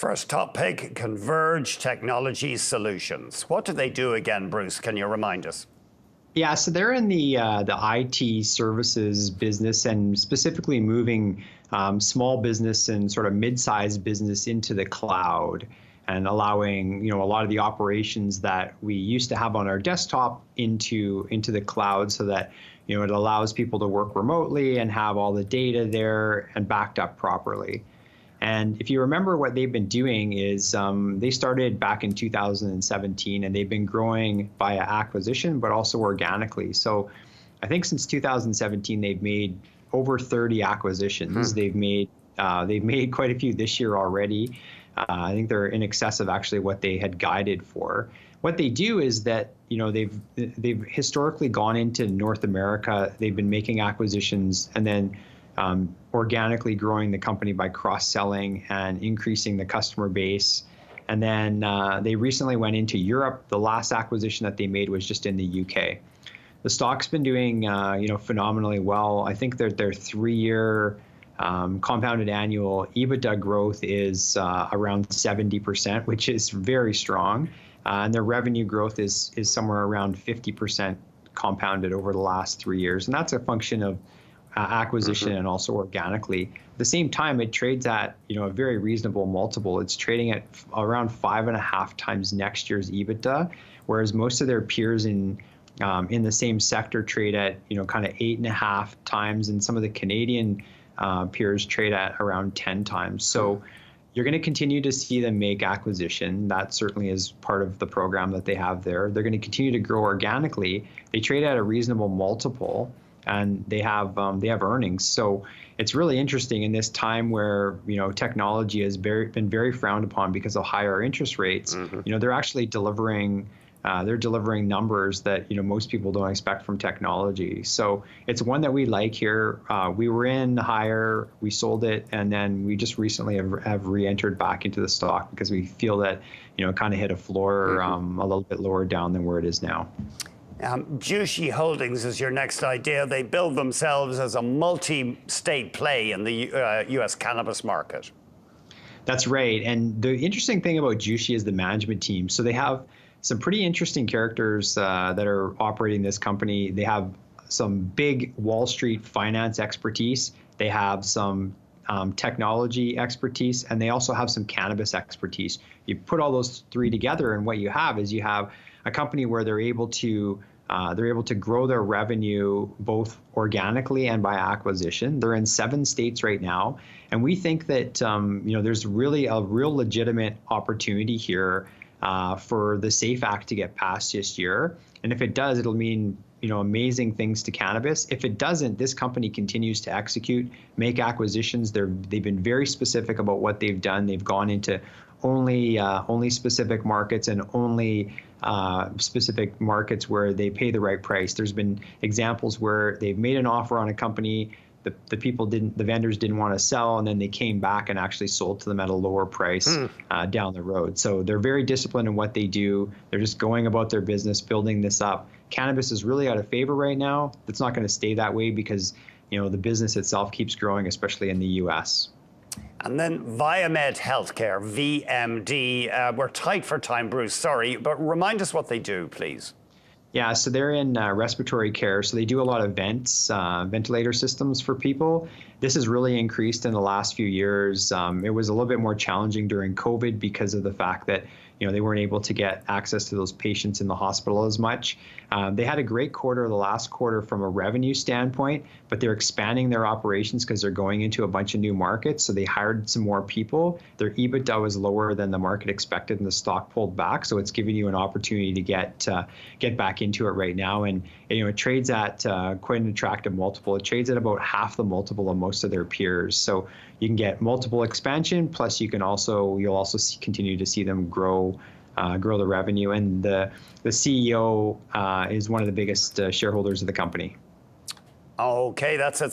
First top pick, Converge Technology Solutions. What do they do again, Bruce? Can you remind us? Yeah, so they're in the IT services business and specifically moving small business and sort of mid-sized business into the cloud and allowing a lot of the operations that we used to have on our desktop into the cloud so that it allows people to work remotely and have all the data there and backed up properly. And if you remember, what they've been doing is they started back in 2017, and they've been growing via acquisition, but also organically. So I think since 2017, they've made over 30 acquisitions. They've made quite a few this year already. I think they're in excess of actually what they had guided for. What they do is that they've historically gone into North America. They've been making acquisitions and then organically growing the company by cross-selling and increasing the customer base. And then they recently went into Europe. The last acquisition that they made was just in the UK. The stock's been doing phenomenally well. I think their 3-year compounded annual EBITDA growth is around 70%, which is very strong. And their revenue growth is somewhere around 50% compounded over the last 3 years. And that's a function of acquisition and also organically. At the same time, it trades at a very reasonable multiple. It's trading at around 5.5 times next year's EBITDA, whereas most of their peers in the same sector trade at kind of 8.5 times, and some of the Canadian peers trade at around 10 times. So you're going to continue to see them make acquisition. That certainly is part of the program that they have there. They're going to continue to grow organically. They trade at a reasonable multiple, and they have earnings. So it's really interesting in this time where technology has been very frowned upon because of higher interest rates. They're actually delivering numbers that most people don't expect from technology. So it's one that we like here. We were in higher, we sold it, and then we just recently have re-entered back into the stock because we feel that it kind of hit a floor a little bit lower down than where it is now. Jushi Holdings is your next idea. They build themselves as a multi-state play in the U.S. cannabis market. That's right. And the interesting thing about Jushi is the management team. So they have some pretty interesting characters that are operating this company. They have some big Wall Street finance expertise. They have some technology expertise, and they also have some cannabis expertise. You put all those three together, and what you have is you have a company where they're able to grow their revenue both organically and by acquisition. They're in 7 states right now, and we think that there's really a real legitimate opportunity here for the SAFE Act to get passed this year. And if it does, it'll mean amazing things to cannabis. If it doesn't, this company continues to execute, make acquisitions. They've been very specific about what they've done. They've gone into only specific markets and only specific markets where they pay the right price. There's been examples where they've made an offer on a company, the vendors didn't want to sell, and then they came back and actually sold to them at a lower price down the road. So they're very disciplined in what they do. They're just going about their business, building this up. Cannabis is really out of favor right now. It's not going to stay that way because the business itself keeps growing, especially in the U.S. And then Viamed Healthcare, VMD. We're tight for time, Bruce, sorry, but remind us what they do, please. Yeah, so they're in respiratory care. So they do a lot of ventilator systems for people. This has really increased in the last few years. It was a little bit more challenging during COVID because of the fact that they weren't able to get access to those patients in the hospital as much. They had a great quarter, the last quarter, from a revenue standpoint, but they're expanding their operations because they're going into a bunch of new markets. So they hired some more people. Their EBITDA was lower than the market expected, and the stock pulled back. So it's giving you an opportunity to get back into it right now. And it trades at quite an attractive multiple. It trades at about half the multiple of most of their peers. So you can get multiple expansion, plus you'll also continue to see them grow the revenue. And the CEO is one of the biggest shareholders of the company. Okay, that's it.